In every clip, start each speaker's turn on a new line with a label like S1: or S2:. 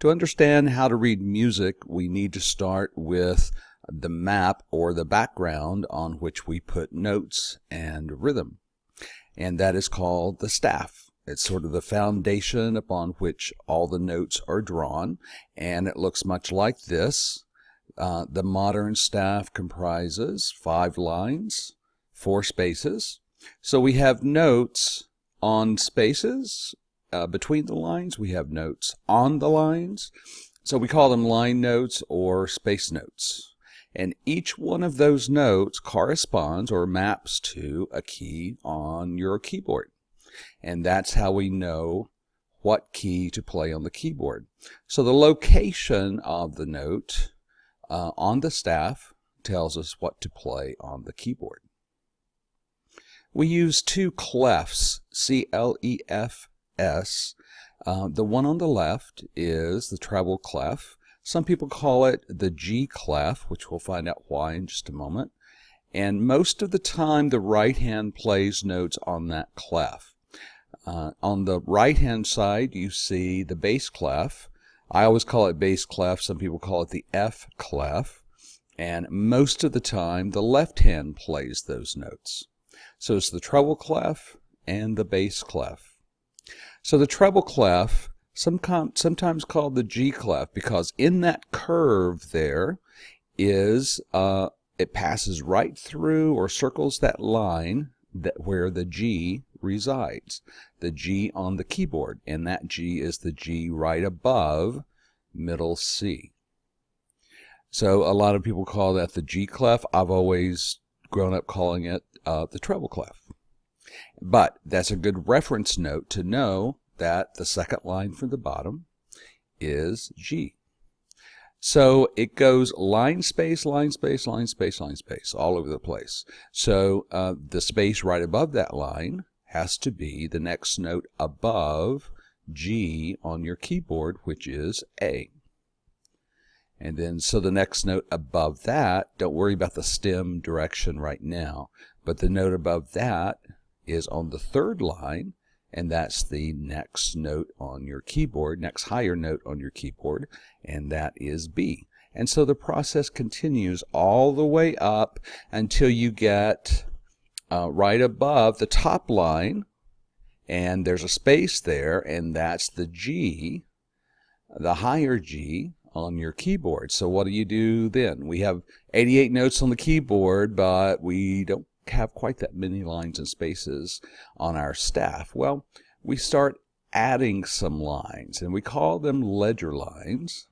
S1: To understand how to read music, we need to start with the map or the background on which we put notes and rhythm. And that is called the staff. It's sort of the foundation upon which all the notes are drawn, and it looks much like this. The modern staff comprises 5 lines, 4 spaces. So we have notes on spaces. Between the lines, we have notes on the lines. So we call them line notes or space notes. And each one of those notes corresponds or maps to a key on your keyboard. And that's how we know what key to play on the keyboard. So the location of the note on the staff tells us what to play on the keyboard. We use 2 clefs, C-L-E-F. The one on the left is the treble clef. Some people call it the G clef, which we'll find out why in just a moment. And most of the time the right hand plays notes on that clef. On the right hand side you see the bass clef. I always call it bass clef. Some people call it the F clef. And most of the time the left hand plays those notes. So it's the treble clef and the bass clef. So the treble clef, sometimes called the G clef, because in that curve there is, it passes right through or circles that line where the G resides. The G on the keyboard, and that G is the G right above middle C. So a lot of people call that the G clef. I've always grown up calling it the treble clef. But that's a good reference note to know that the second line from the bottom is G. So it goes line space, line space, line space, line space, all over the place. So the space right above that line has to be the next note above G on your keyboard, which is A. And then, so the next note above that, don't worry about the stem direction right now, but the note above that is on the third line, and that's the next note on your keyboard, next higher note on your keyboard, and that is B. And so the process continues all the way up until you get right above the top line, and there's a space there, and that's the G, the higher G on your keyboard. So what do you do then? We have 88 notes on the keyboard, but we don't have quite that many lines and spaces on our staff. Well, we start adding some lines, and we call them ledger lines.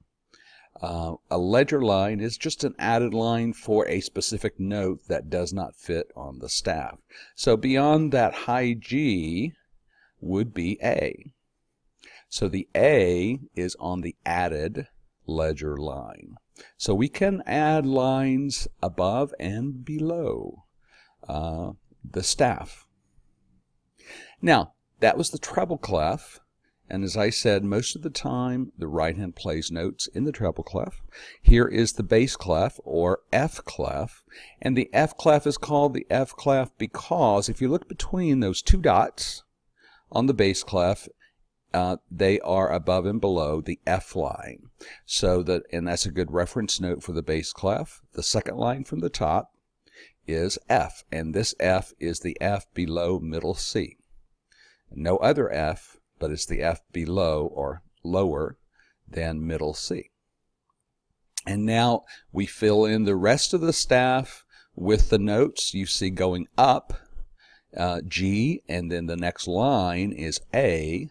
S1: A ledger line is just an added line for a specific note that does not fit on the staff. So beyond that high G would be A. So the A is on the added ledger line. So we can add lines above and below the staff. Now, that was the treble clef, and as I said, most of the time the right hand plays notes in the treble clef. Here is the bass clef or F clef, and the F clef is called the F clef because if you look between those 2 dots on the bass clef, they are above and below the F line. So that, and that's a good reference note for the bass clef. The second line from the top is F, and this F is the F below middle C. No other F, but it's the F below or lower than middle C. And now we fill in the rest of the staff with the notes you see going up, G, and then the next line is A,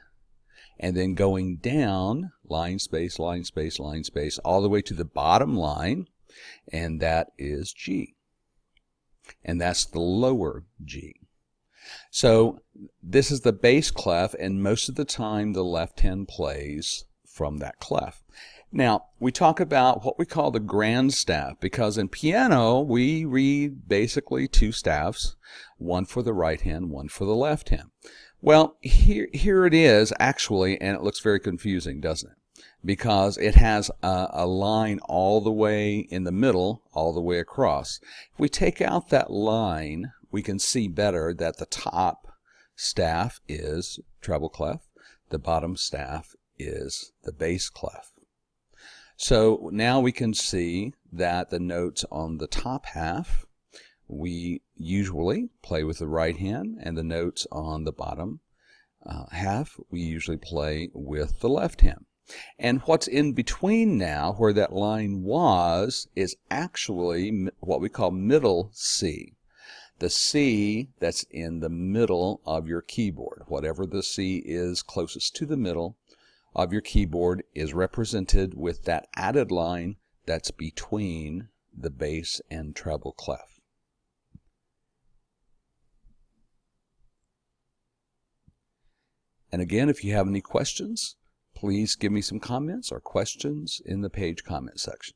S1: and then going down, line space, line space, line space, all the way to the bottom line, and that is G. And that's the lower G. So this is the bass clef, and most of the time the left hand plays from that clef. Now, we talk about what we call the grand staff, because in piano we read basically 2 staffs, one for the right hand, one for the left hand. Well, here it is actually, and it looks very confusing, doesn't it? Because it has a line all the way in the middle, all the way across. If we take out that line, we can see better that the top staff is treble clef, the bottom staff is the bass clef. So now we can see that the notes on the top half, we usually play with the right hand, and the notes on the bottom half, we usually play with the left hand. And what's in between now, where that line was, is actually what we call middle C. The C that's in the middle of your keyboard. Whatever the C is closest to the middle of your keyboard is represented with that added line that's between the bass and treble clef. And again, if you have any questions, please give me some comments or questions in the page comment section.